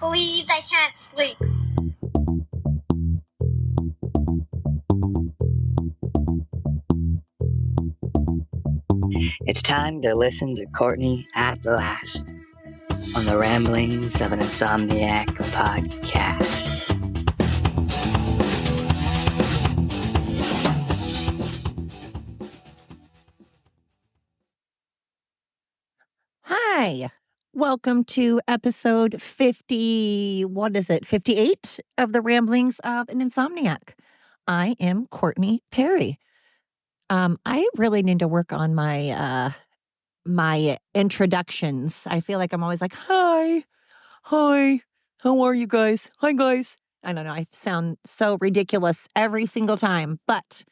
Please, I can't sleep. It's time to listen to Courtney at last on the Ramblings of an Insomniac podcast. Hi, welcome to episode 58 of the Ramblings of an Insomniac. I am Courtney Perry. I really need to work on my introductions. I feel like I'm always like, hi, how are you guys? Hi, guys. I don't know. I sound so ridiculous every single time, but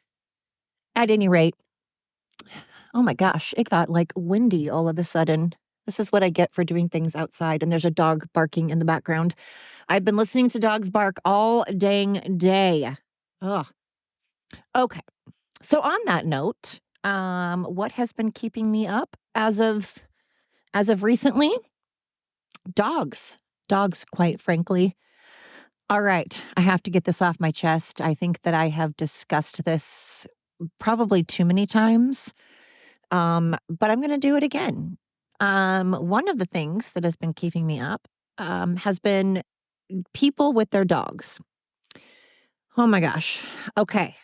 at any rate, oh my gosh, it got like windy all of a sudden. This is what I get for doing things outside, and there's a dog barking in the background. I've been listening to dogs bark all dang day. Ugh. Okay. So on that note, what has been keeping me up as of recently? Dogs. Dogs, quite frankly. All right, I have to get this off my chest. I think that I have discussed this probably too many times. But I'm going to do it again. One of the things that has been keeping me up has been people with their dogs. Oh my gosh. Okay.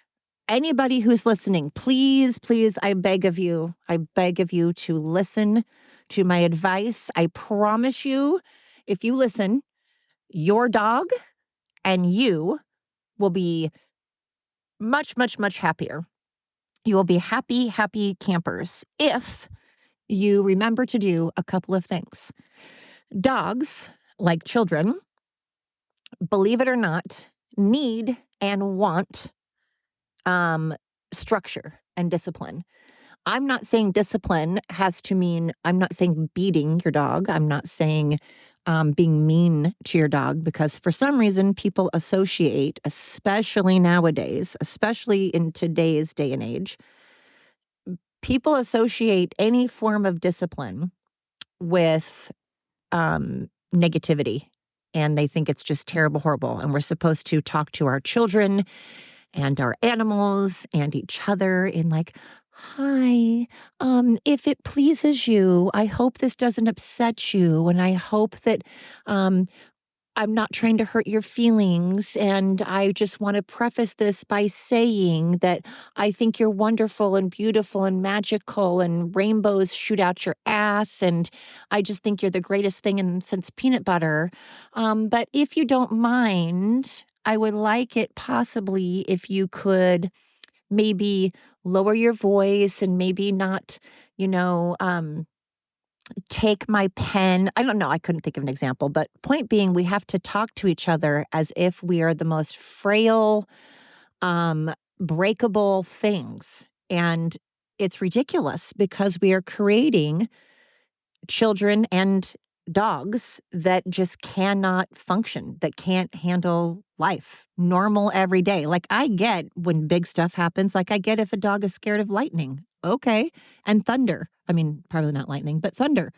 Anybody who's listening, please, I beg of you to listen to my advice. I promise you, if you listen, your dog and you will be much, much, much happier. You will be happy campers if you remember to do a couple of things. Dogs, like children, believe it or not, need and want structure and discipline. I'm not saying discipline has to mean, I'm not saying beating your dog. I'm not saying being mean to your dog, because for some reason people associate, especially nowadays, especially in today's day and age, people associate any form of discipline with negativity, and they think it's just terrible, horrible. And we're supposed to talk to our children and our animals and each other in like, hi, if it pleases you, I hope this doesn't upset you. And I hope that I'm not trying to hurt your feelings. And I just want to preface this by saying that I think you're wonderful and beautiful and magical, and rainbows shoot out your ass. And I just think you're the greatest thing since peanut butter. But if you don't mind, I would like it possibly if you could maybe lower your voice and maybe not, take my pen. I don't know. I couldn't think of an example, but point being, we have to talk to each other as if we are the most frail, breakable things. And it's ridiculous because we are creating children and dogs that just cannot function, that can't handle life, normal every day. Like, I get when big stuff happens, like I get if a dog is scared of lightning. Okay. And thunder. I mean, probably not lightning, but thunder.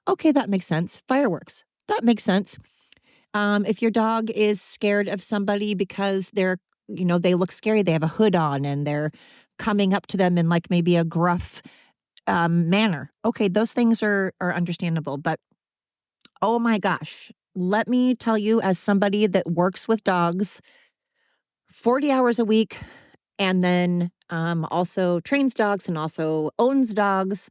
Okay, that makes sense. Fireworks. That makes sense. If your dog is scared of somebody because they look scary, they have a hood on and they're coming up to them in like maybe a gruff manner. Okay, those things are understandable, but oh my gosh, let me tell you, as somebody that works with dogs 40 hours a week and then also trains dogs and also owns dogs,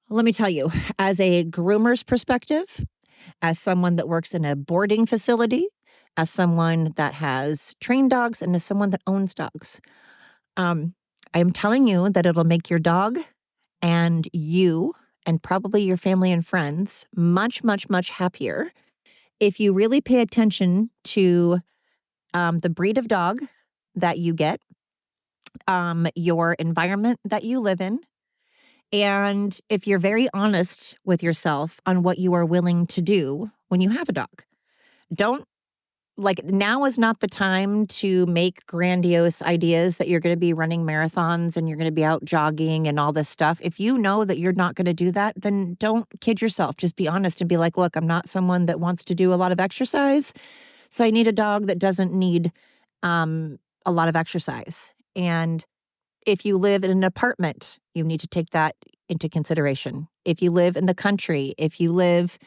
let me tell you, as a groomer's perspective, as someone that works in a boarding facility, as someone that has trained dogs, and as someone that owns dogs, I'm telling you that it'll make your dog and you and probably your family and friends much, much, much happier if you really pay attention to the breed of dog that you get, your environment that you live in, and if you're very honest with yourself on what you are willing to do when you have a dog. Don't like now is not the time to make grandiose ideas that you're going to be running marathons and you're going to be out jogging and all this stuff. If you know that you're not going to do that, then don't kid yourself. Just be honest and be like, look, I'm not someone that wants to do a lot of exercise. So I need a dog that doesn't need a lot of exercise. And if you live in an apartment, you need to take that into consideration. If you live in the country, if you live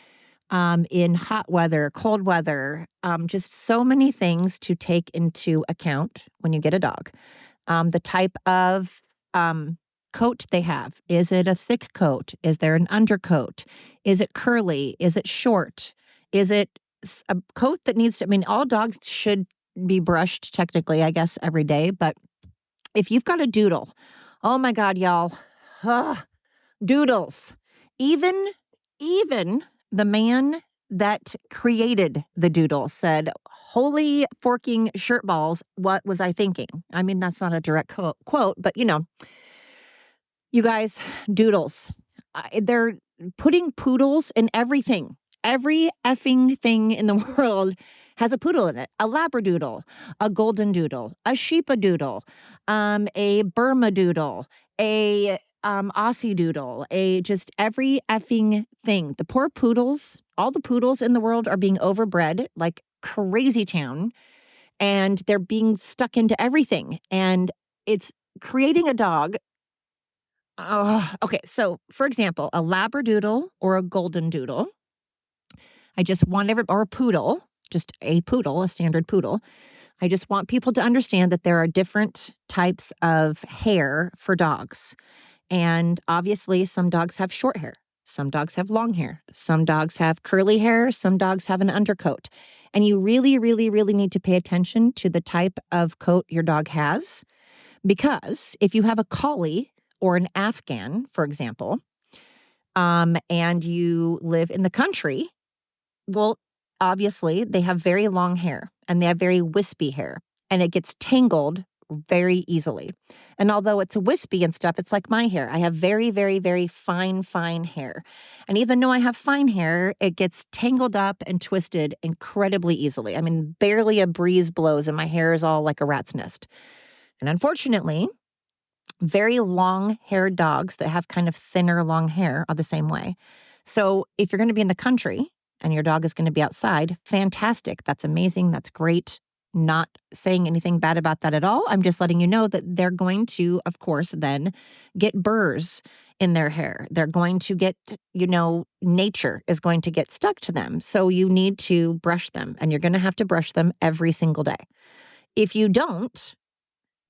in hot weather, cold weather, just so many things to take into account when you get a dog. The type of coat they have. Is it a thick coat? Is there an undercoat? Is it curly? Is it short? Is it a coat that needs to, I mean, all dogs should be brushed technically, I guess, every day. But if you've got a doodle, oh my God, y'all, ugh, doodles. Even the man that created the doodle said, "Holy forking shirt balls, what was I thinking?" I mean, that's not a direct quote, but you guys, doodles. They're putting poodles in everything. Every effing thing in the world has a poodle in it. A labradoodle, a golden doodle, a sheepadoodle, a Burma doodle, a Aussie doodle, a just every effing thing. The poor poodles, all the poodles in the world are being overbred like crazy town, and they're being stuck into everything. And it's creating a dog. Okay, so for example, a labradoodle or a golden doodle. I just want or a poodle, just a poodle, a standard poodle. I just want people to understand that there are different types of hair for dogs. And obviously, some dogs have short hair. Some dogs have long hair. Some dogs have curly hair. Some dogs have an undercoat. And you really, really, really need to pay attention to the type of coat your dog has. Because if you have a collie or an Afghan, for example, and you live in the country, well, obviously they have very long hair and they have very wispy hair, and it gets tangled very easily. And although it's wispy and stuff, it's like my hair. I have very, very, very fine, fine hair. And even though I have fine hair, it gets tangled up and twisted incredibly easily. I mean, barely a breeze blows and my hair is all like a rat's nest. And unfortunately, very long-haired dogs that have kind of thinner long hair are the same way. So if you're going to be in the country and your dog is going to be outside, fantastic. That's amazing. That's great. Not saying anything bad about that at all. I'm just letting you know that they're going to, of course, then get burrs in their hair. They're going to get, nature is going to get stuck to them. So you need to brush them, and you're going to have to brush them every single day. If you don't,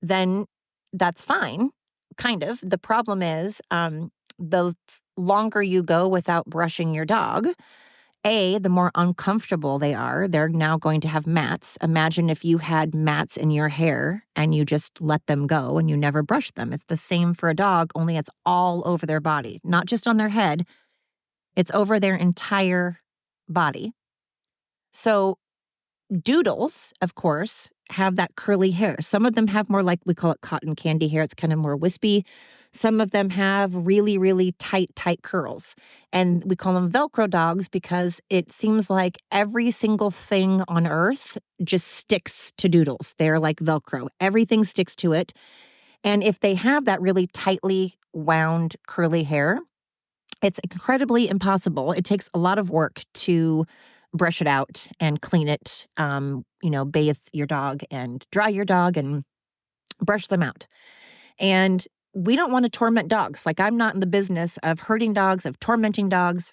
then that's fine, kind of. The problem is the longer you go without brushing your dog, the more uncomfortable they are. They're now going to have mats. Imagine if you had mats in your hair and you just let them go and you never brush them. It's the same for a dog, only it's all over their body, not just on their head. It's over their entire body. So doodles, of course, have that curly hair. Some of them have more, like we call it cotton candy hair. It's kind of more wispy. Some of them have really, really tight curls. And we call them Velcro dogs because it seems like every single thing on earth just sticks to doodles. They're like Velcro. Everything sticks to it. And if they have that really tightly wound curly hair, it's incredibly impossible. It takes a lot of work to brush it out and clean it, bathe your dog and dry your dog and brush them out. And we don't want to torment dogs. Like, I'm not in the business of hurting dogs, of tormenting dogs.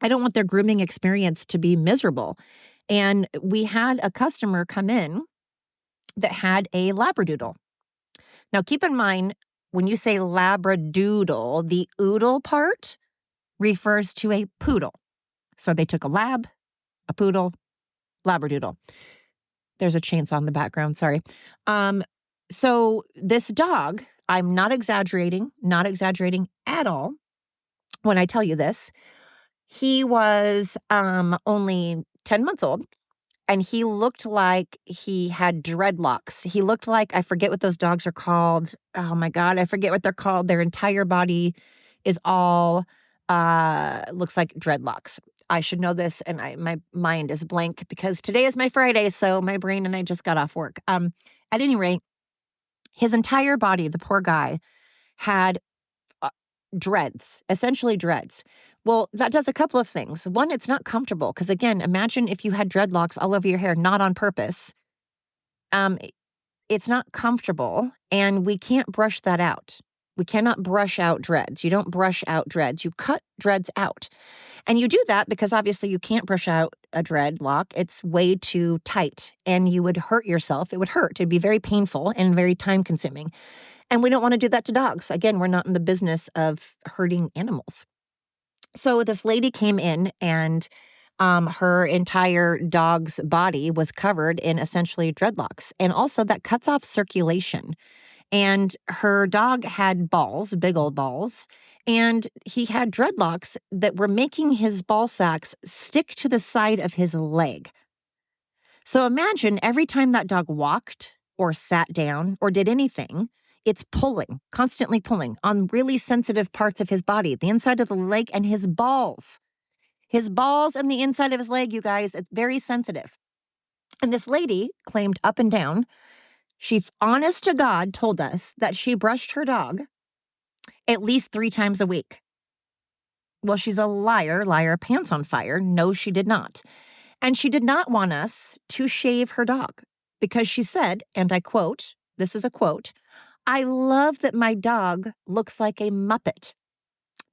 I don't want their grooming experience to be miserable. And we had a customer come in that had a Labradoodle. Now, keep in mind, when you say Labradoodle, the oodle part refers to a poodle. So they took a lab, a poodle, Labradoodle. There's a chainsaw in the background. Sorry. So this dog, I'm not exaggerating at all when I tell you this. He was only 10 months old, and he looked like he had dreadlocks. He looked like, I forget what those dogs are called. Oh my God, I forget what they're called. Their entire body is all looks like dreadlocks. I should know this, and my mind is blank because today is my Friday, so my brain and I just got off work. At any rate, his entire body, the poor guy, had dreads, essentially dreads. Well, that does a couple of things. One, it's not comfortable because, again, imagine if you had dreadlocks all over your hair, not on purpose. It's not comfortable, and we can't brush that out. We cannot brush out dreads. You don't brush out dreads. You cut dreads out. And you do that because obviously you can't brush out a dreadlock. It's way too tight and you would hurt yourself. It would hurt. It'd be very painful and very time consuming. And we don't want to do that to dogs. Again, we're not in the business of hurting animals. So this lady came in and her entire dog's body was covered in essentially dreadlocks. And also that cuts off circulation. And her dog had balls, big old balls, and he had dreadlocks that were making his ball sacks stick to the side of his leg. So imagine every time that dog walked or sat down or did anything, it's pulling, constantly pulling on really sensitive parts of his body, the inside of the leg and his balls. His balls and the inside of his leg, you guys, it's very sensitive. And this lady claimed up and down, she, honest to God, told us that she brushed her dog at least 3 times a week. Well, she's a liar, pants on fire. No, she did not. And she did not want us to shave her dog because she said, and I quote, this is a quote, "I love that my dog looks like a Muppet."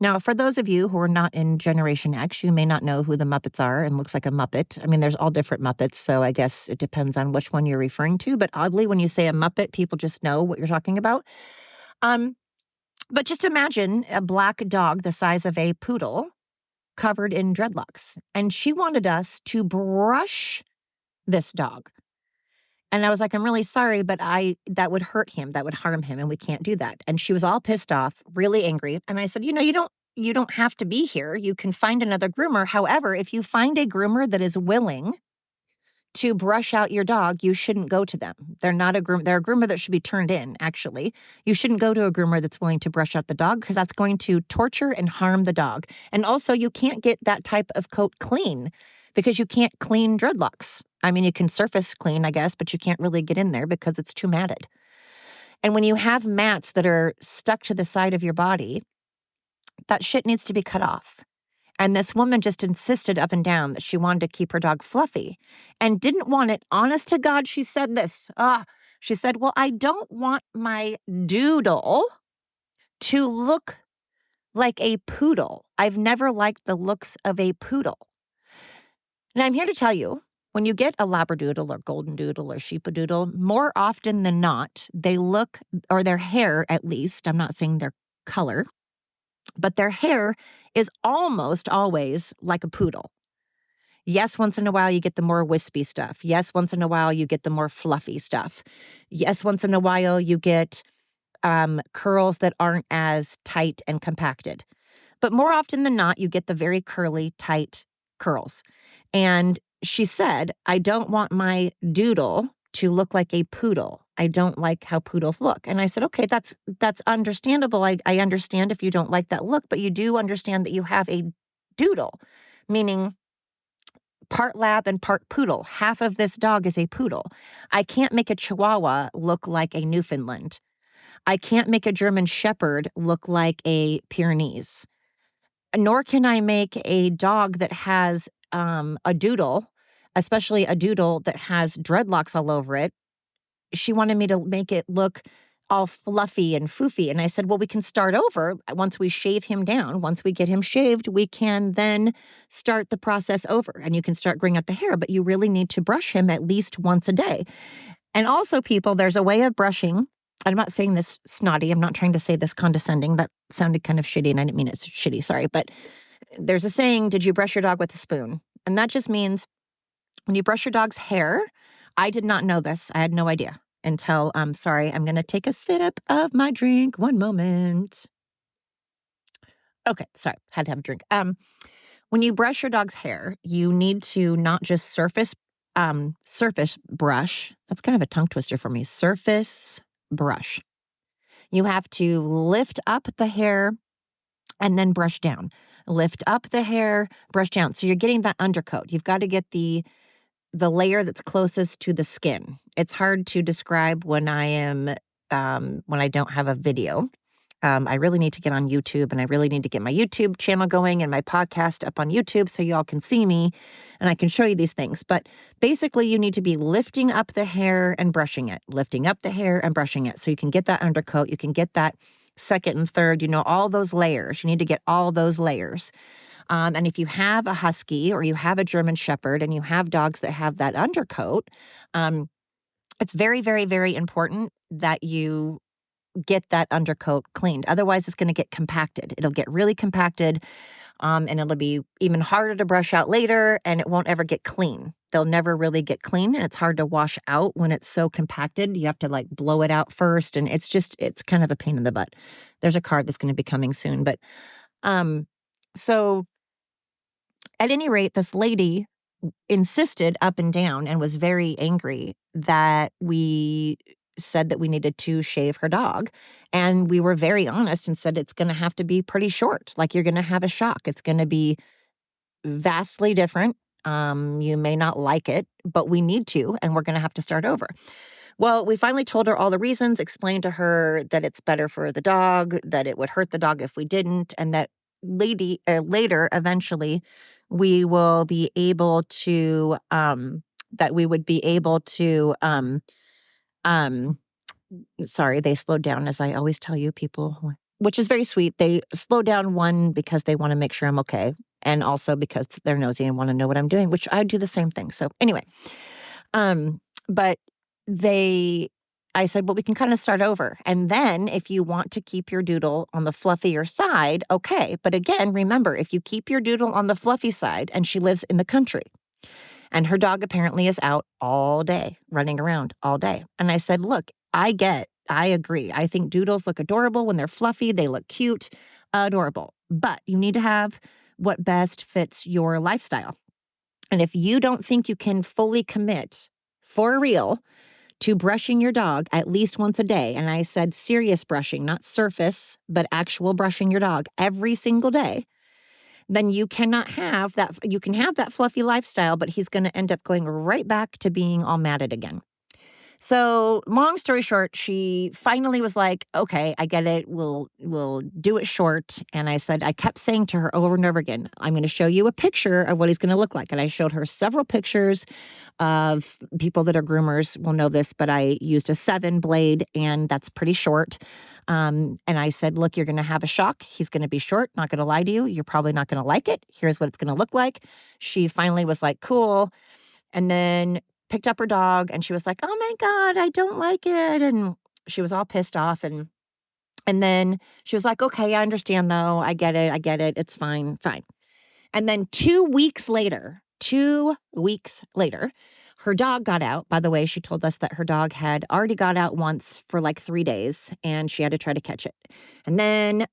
Now, for those of you who are not in Generation X, you may not know who the Muppets are and looks like a Muppet. I mean, there's all different Muppets, so I guess it depends on which one you're referring to. But oddly, when you say a Muppet, people just know what you're talking about. But just imagine a black dog the size of a poodle covered in dreadlocks. And she wanted us to brush this dog. And I was like, I'm really sorry, but that would hurt him. That would harm him. And we can't do that. And she was all pissed off, really angry. And I said, you don't have to be here. You can find another groomer. However, if you find a groomer that is willing to brush out your dog, you shouldn't go to them. They're not a groomer. They're a groomer that should be turned in, actually. You shouldn't go to a groomer that's willing to brush out the dog because that's going to torture and harm the dog. And also, you can't get that type of coat clean because you can't clean dreadlocks. I mean, you can surface clean, I guess, but you can't really get in there because it's too matted. And when you have mats that are stuck to the side of your body, that shit needs to be cut off. And this woman just insisted up and down that she wanted to keep her dog fluffy and didn't want it. Honest to God, she said this. She said, well, I don't want my doodle to look like a poodle. I've never liked the looks of a poodle. And I'm here to tell you, when you get a labradoodle or golden doodle or sheepadoodle, more often than not, they look, or their hair at least, I'm not saying their color, but their hair is almost always like a poodle. Yes, once in a while you get the more wispy stuff. Yes, once in a while you get the more fluffy stuff. Yes, once in a while you get curls that aren't as tight and compacted. But more often than not, you get the very curly, tight curls. And she said, I don't want my doodle to look like a poodle. I don't like how poodles look. And I said, okay, that's understandable. I understand if you don't like that look, but you do understand that you have a doodle, meaning part lab and part poodle. Half of this dog is a poodle. I can't make a Chihuahua look like a Newfoundland. I can't make a German Shepherd look like a Pyrenees. Nor can I make a dog that has a doodle, especially a doodle that has dreadlocks all over it. She wanted me to make it look all fluffy and foofy. And I said, well, we can start over once we shave him down. Once we get him shaved, we can then start the process over and you can start growing out the hair. But you really need to brush him at least once a day. And also, people, there's a way of brushing. I'm not saying this snotty. I'm not trying to say this condescending. That sounded kind of shitty and I didn't mean it's shitty. Sorry. But there's a saying, did you brush your dog with a spoon? And that just means when you brush your dog's hair, I did not know this. I had no idea until, sorry, I'm going to take a sip of my drink. One moment. Okay, sorry, had to have a drink. When you brush your dog's hair, you need to not just surface brush. That's kind of a tongue twister for me. Surface brush. You have to lift up the hair and then brush down. lift up the hair, brush down. So you're getting that undercoat. You've got to get the layer that's closest to the skin. It's hard to describe when I don't have a video. I really need to get on YouTube, and I really need to get my YouTube channel going and my podcast up on YouTube so y'all can see me and I can show you these things. But basically, you need to be lifting up the hair and brushing it, lifting up the hair and brushing it so you can get that undercoat. You can get that second and third, all those layers. You need to get all those layers. And if you have a husky or you have a German Shepherd and you have dogs that have that undercoat, it's very, very, very important that you get that undercoat cleaned. Otherwise, it's going to get compacted. It'll get really compacted, and it'll be even harder to brush out later, and it won't ever get clean. They'll never really get clean, and it's hard to wash out when it's so compacted. You have to like blow it out first, and it's kind of a pain in the butt. There's a card that's going to be coming soon, but so at any rate, this lady insisted up and down and was very angry that we said that we needed to shave her dog. And we were very honest and said it's going to have to be pretty short. Like, you're going to have a shock. It's going to be vastly different. You may not like it, but we need to, and we're going to have to start over. Well, we finally told her all the reasons, explained to her that it's better for the dog, that it would hurt the dog if we didn't, and that later, eventually, we will be able to, sorry, they slowed down, as I always tell you people, which is very sweet. They slow down, one, because they want to make sure I'm okay, and also because they're nosy and want to know what I'm doing, which I do the same thing. So anyway, but I said, well, we can kind of start over. And then if you want to keep your doodle on the fluffier side, okay. But again, remember, if you keep your doodle on the fluffy side, and she lives in the country, and her dog apparently is out all day, running around all day. And I said, look, I agree. I think doodles look adorable when they're fluffy. They look cute, adorable. But you need to have what best fits your lifestyle. And if you don't think you can fully commit for real to brushing your dog at least once a day, and I said serious brushing, not surface, but actual brushing your dog every single day, then you cannot have that. You can have that fluffy lifestyle, but he's going to end up going right back to being all matted again. So long story short, she finally was like, okay, I get it. We'll do it short. And I kept saying to her over and over again, I'm going to show you a picture of what he's going to look like. And I showed her several pictures of people that are groomers will know this, but I used a 7 blade, and that's pretty short. And I said, look, you're going to have a shock. He's going to be short. Not going to lie to you. You're probably not going to like it. Here's what it's going to look like. She finally was like, cool. And then picked up her dog, and she was like, oh my God, I don't like it. And she was all pissed off. And then she was like, okay, I understand though. I get it. It's fine. And then 2 weeks later, her dog got out. By the way, she told us that her dog had already got out once for like 3 days, and she had to try to catch it. And then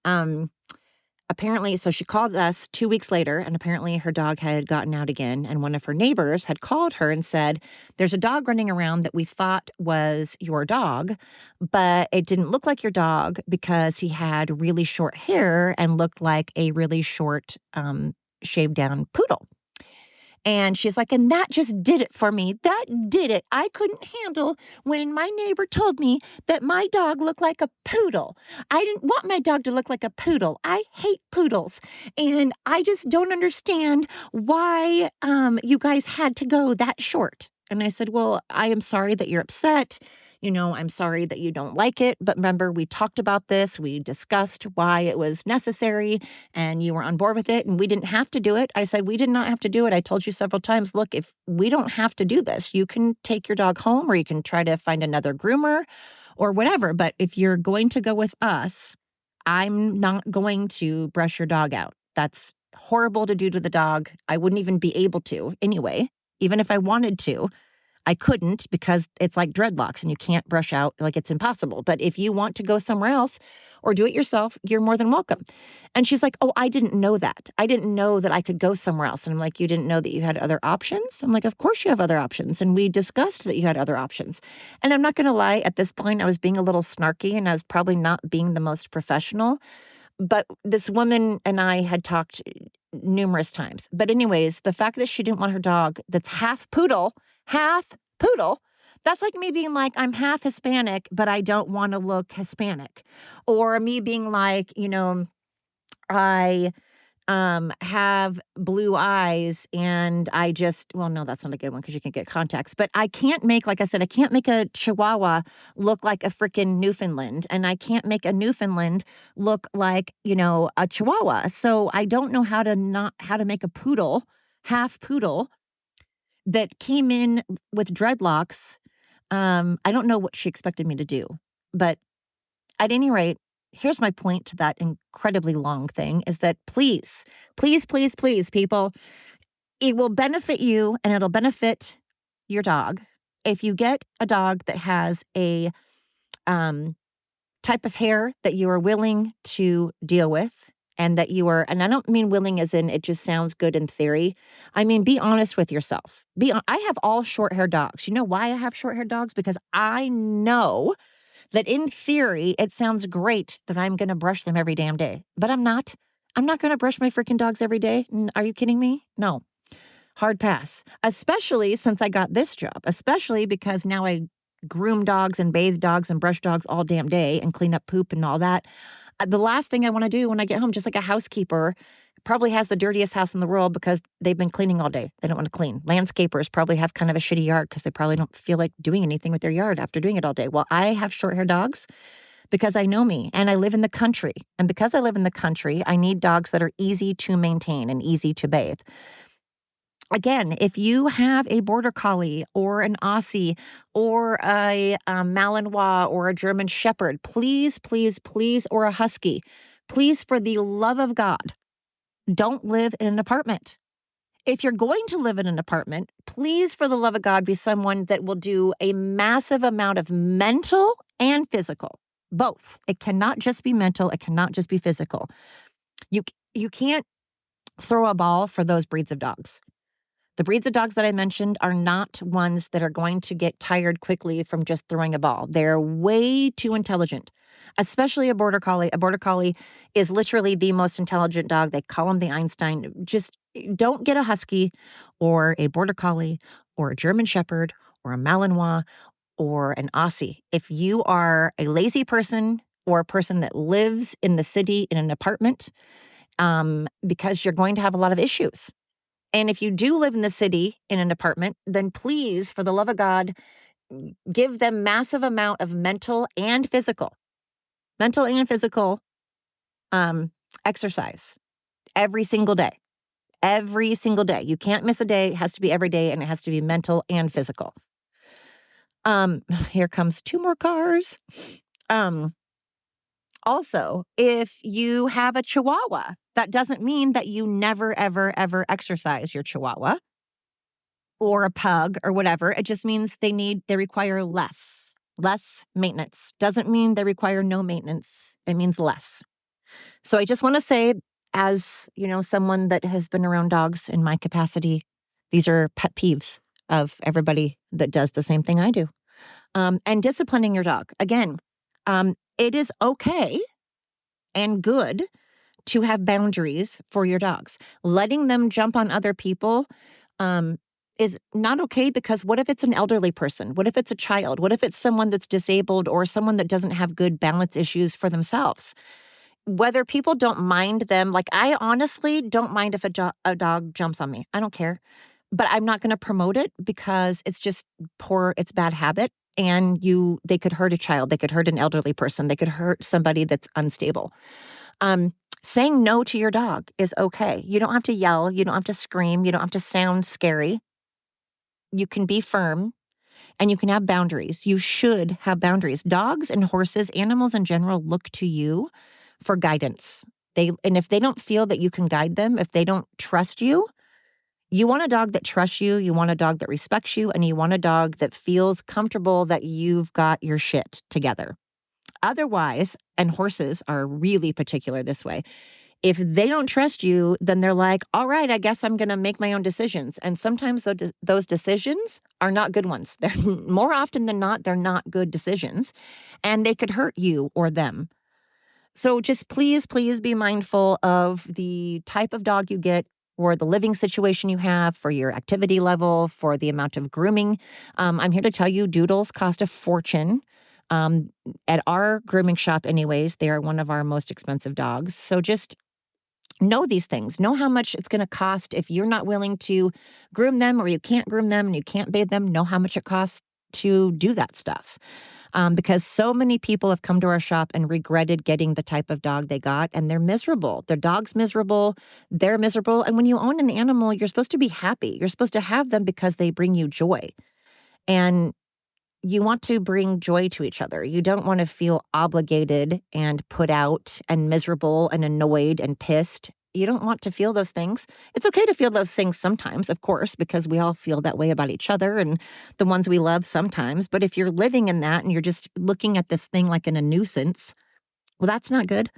apparently, so she called us 2 weeks later, and apparently her dog had gotten out again. And one of her neighbors had called her and said, there's a dog running around that we thought was your dog, but it didn't look like your dog because he had really short hair and looked like a really short, shaved down poodle. And she's like, and that just did it for me. That did it. I couldn't handle when my neighbor told me that my dog looked like a poodle. I didn't want my dog to look like a poodle. I hate poodles. And I just don't understand why you guys had to go that short. And I said, well, I am sorry that you're upset. I'm sorry that you don't like it. But remember, we talked about this. We discussed why it was necessary, and you were on board with it, and we didn't have to do it. I said, we did not have to do it. I told you several times, look, if we don't have to do this, you can take your dog home, or you can try to find another groomer or whatever. But if you're going to go with us, I'm not going to brush your dog out. That's horrible to do to the dog. I wouldn't even be able to anyway, even if I wanted to. I couldn't, because it's like dreadlocks and you can't brush out, like it's impossible. But if you want to go somewhere else or do it yourself, you're more than welcome. And she's like, oh, I didn't know that. I didn't know that I could go somewhere else. And I'm like, you didn't know that you had other options? I'm like, of course you have other options. And we discussed that you had other options. And I'm not going to lie, at this point, I was being a little snarky, and I was probably not being the most professional. But this woman and I had talked numerous times. But anyways, the fact that she didn't want her dog that's half poodle, that's like me being like, I'm half Hispanic, but I don't want to look Hispanic. Or me being like, I have blue eyes and I just, well, no, that's not a good one because you can get contacts. But I can't make, like I said, I can't make a Chihuahua look like a freaking Newfoundland, and I can't make a Newfoundland look like, a Chihuahua. So I don't know how to make a poodle, half poodle that came in with dreadlocks. I don't know what she expected me to do, but at any rate, here's my point to that incredibly long thing is that please, please, please, please, people, it will benefit you and it'll benefit your dog if you get a dog that has a type of hair that you are willing to deal with, and that you are, and I don't mean willing as in it just sounds good in theory. I mean, be honest with yourself. I have all short hair dogs. You know why I have short hair dogs? Because I know that in theory, it sounds great that I'm going to brush them every damn day, but I'm not. I'm not going to brush my freaking dogs every day. Are you kidding me? No. Hard pass, especially since I got this job, especially because now I groom dogs and bathe dogs and brush dogs all damn day and clean up poop and all that. The last thing I want to do when I get home, just like a housekeeper, probably has the dirtiest house in the world because they've been cleaning all day. They don't want to clean. Landscapers probably have kind of a shitty yard because they probably don't feel like doing anything with their yard after doing it all day. Well, I have short hair dogs because I know me and I live in the country. And because I live in the country, I need dogs that are easy to maintain and easy to bathe. Again, if you have a border collie or an Aussie or a Malinois or a German Shepherd, please, please, please, or a Husky, please, for the love of God, don't live in an apartment. If you're going to live in an apartment, please, for the love of God, be someone that will do a massive amount of mental and physical, both. It cannot just be mental. It cannot just be physical. You can't throw a ball for those breeds of dogs. The breeds of dogs that I mentioned are not ones that are going to get tired quickly from just throwing a ball. They're way too intelligent, especially a border collie. A border collie is literally the most intelligent dog. They call him the Einstein. Just don't get a husky or a border collie or a German shepherd or a Malinois or an Aussie. If you are a lazy person or a person that lives in the city in an apartment, because you're going to have a lot of issues. And if you do live in the city in an apartment, then please, for the love of God, give them massive amount of mental and physical exercise every single day. Every single day. You can't miss a day. It has to be every day, and it has to be mental and physical. Here comes 2 more cars. Also, if you have a Chihuahua, that doesn't mean that you never, ever, ever exercise your Chihuahua or a pug or whatever. It just means they require less maintenance. Doesn't mean they require no maintenance. It means less. So I just want to say, as someone that has been around dogs in my capacity, these are pet peeves of everybody that does the same thing I do. And disciplining your dog. Again, it is okay and good to have boundaries for your dogs. Letting them jump on other people is not okay, because what if it's an elderly person? What if it's a child? What if it's someone that's disabled or someone that doesn't have good balance issues for themselves? Whether people don't mind them, like I honestly don't mind if a dog jumps on me. I don't care. But I'm not going to promote it because it's just it's bad habit. And they could hurt a child. They could hurt an elderly person. They could hurt somebody that's unstable. Saying no to your dog is okay. You don't have to yell. You don't have to scream. You don't have to sound scary. You can be firm and you can have boundaries. You should have boundaries. Dogs and horses, animals in general, look to you for guidance. And if they don't feel that you can guide them, if they don't trust you, you want a dog that trusts you. You want a dog that respects you, and you want a dog that feels comfortable that you've got your shit together. Otherwise, and horses are really particular this way, if they don't trust you, then they're like, all right, I guess I'm going to make my own decisions. And sometimes those decisions are not good ones. They're more often than not, they're not good decisions, and they could hurt you or them. So just please be mindful of the type of dog you get, or the living situation you have, for your activity level, for the amount of grooming. I'm here to tell you, doodles cost a fortune. Um, at our grooming shop anyways, they are one of our most expensive dogs. So just know these things. Know how much it's going to cost if you're not willing to groom them, or you can't groom them and you can't bathe them. Know how much it costs to do that stuff. Because so many people have come to our shop and regretted getting the type of dog they got, and they're miserable. Their dog's miserable. They're miserable. And when you own an animal, you're supposed to be happy. You're supposed to have them because they bring you joy. And you want to bring joy to each other. You don't want to feel obligated and put out and miserable and annoyed and pissed. You don't want to feel those things. It's okay to feel those things sometimes, of course, because we all feel that way about each other and the ones we love sometimes. But if you're living in that and you're just looking at this thing like in a nuisance, well, that's not good.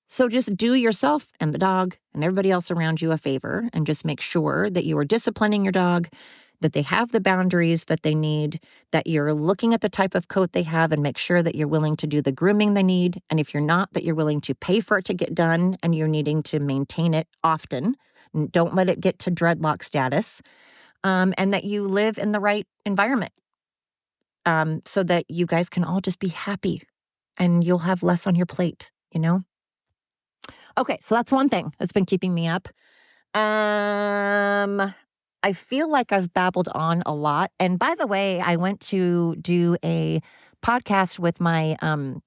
So just do yourself and the dog and everybody else around you a favor and just make sure that you are disciplining your dog, that they have the boundaries that they need, that you're looking at the type of coat they have and make sure that you're willing to do the grooming they need. And if you're not, that you're willing to pay for it to get done and you're needing to maintain it often. Don't let it get to dreadlock status. And that you live in the right environment, so that you guys can all just be happy and you'll have less on your plate, you know? Okay, so that's one thing that's been keeping me up. I feel like I've babbled on a lot. And by the way, I went to do a podcast with my well,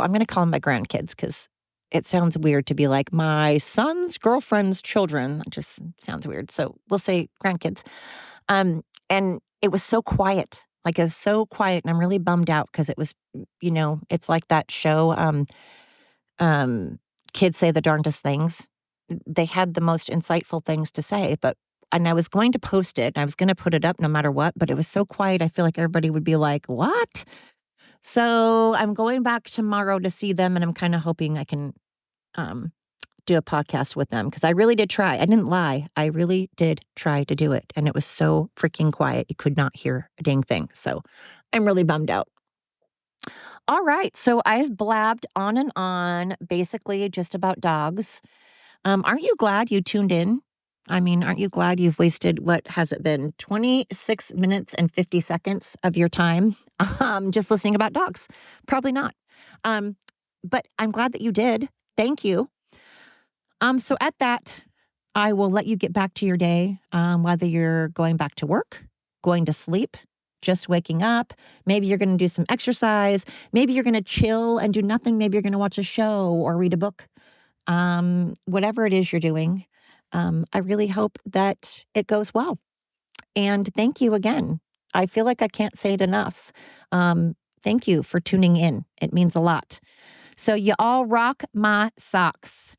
I'm going to call them my grandkids because it sounds weird to be like my son's girlfriend's children. It just sounds weird. So we'll say grandkids. And it was so quiet. Like, it was so quiet, and I'm really bummed out because it was, it's like that show, Kids Say the Darndest Things. They had the most insightful things to say, and I was going to post it, and I was going to put it up no matter what, but it was so quiet. I feel like everybody would be like, what? So I'm going back tomorrow to see them, and I'm kind of hoping I can do a podcast with them, because I really did try. I didn't lie. I really did try to do it, and it was so freaking quiet. You could not hear a dang thing. So I'm really bummed out. All right. So I've blabbed on and on, basically just about dogs. Aren't you glad you tuned in? I mean, aren't you glad you've wasted, what has it been, 26 minutes and 50 seconds of your time just listening about dogs? Probably not. But I'm glad that you did. Thank you. So at that, I will let you get back to your day, whether you're going back to work, going to sleep, just waking up. Maybe you're going to do some exercise. Maybe you're going to chill and do nothing. Maybe you're going to watch a show or read a book. Whatever it is you're doing, I really hope that it goes well. And thank you again. I feel like I can't say it enough. Thank you for tuning in. It means a lot. So you all rock my socks.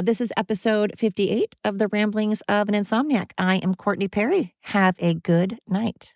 This is episode 58 of the Ramblings of an Insomniac. I am Courtney Perry. Have a good night.